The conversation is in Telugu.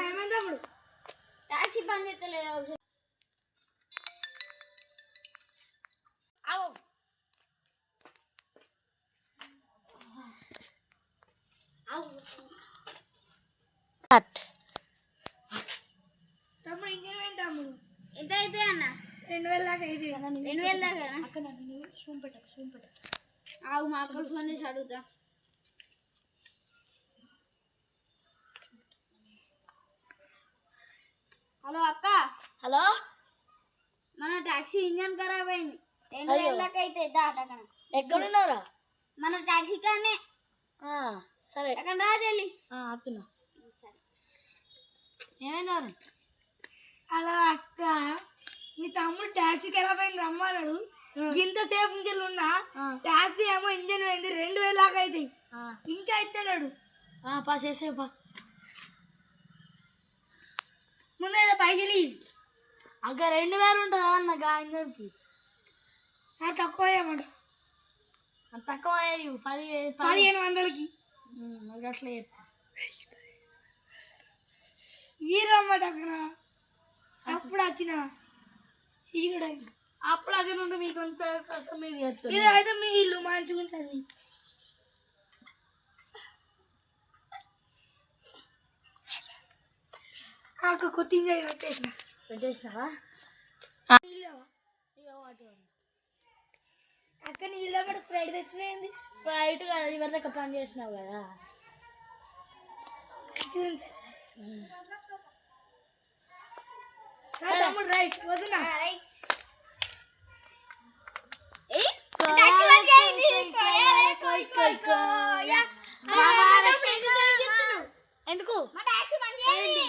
ఏమైందప్పుడు టాక్సీ పని చేస్తలేదు. తమ్ముడు ఇంకేమేంటి తమ్ముడు ఎంత అయితే అన్న 2000 దాకా అయితే 2000 దాకా అక్కడ సూంపెట్ట ఆగు మా అక్కడ ఫోన్ చేసి అడుగుతా. హలో అక్క. హలో, మన టాక్సీ ఇంజన్ ఖరాబ్ అయింది. 2000 దాకా అయితే దాటకన. ఎక్కడున్నారా? మన టాక్సీ కానీ సరే అక్కడ రాజెళ్ళి ఆపుతున్నా. ఏమైనా అలా అక్క మీ తమ్ముడు ట్యాక్సీ ఖరాబ్ అయింది రమ్మన్నాడు. ఇంతసేపు నుంచి ఉన్నా ట్యాక్సీ ఏమో ఇంజన్ అయింది 2000 దాకా అవుతాయి ఇంకా ఇస్తున్నాడు. చేసేపా ముందైతే పైసలు అక్క 2000 ఉంటుందా అన్న ఇంజన్కి? సార్ తక్కువ అయ్యామంట తక్కువ 1500కి అట్లా ఈరమ్మట అక్కడ అప్పుడు వచ్చిన సీగుడు అప్పుడు అది నుండి మీకు కష్టం మీరు చేస్తారు. ఇది అయితే మీ ఇల్లు మంచిగా ఉంటుంది. అక్క కొత్త ఇంజన్ పెట్టేసినావా? అక్క నీళ్ళ కూడా స్ప్రైట్ తెచ్చినాయింది. ఫ్లైట్ కదా ఇవరి దగ్గర పని చేసినావు కదా. తమ్ముడు రైట్ వద్దునా ఎందుకు? మా టాక్సీ పని చేయండి.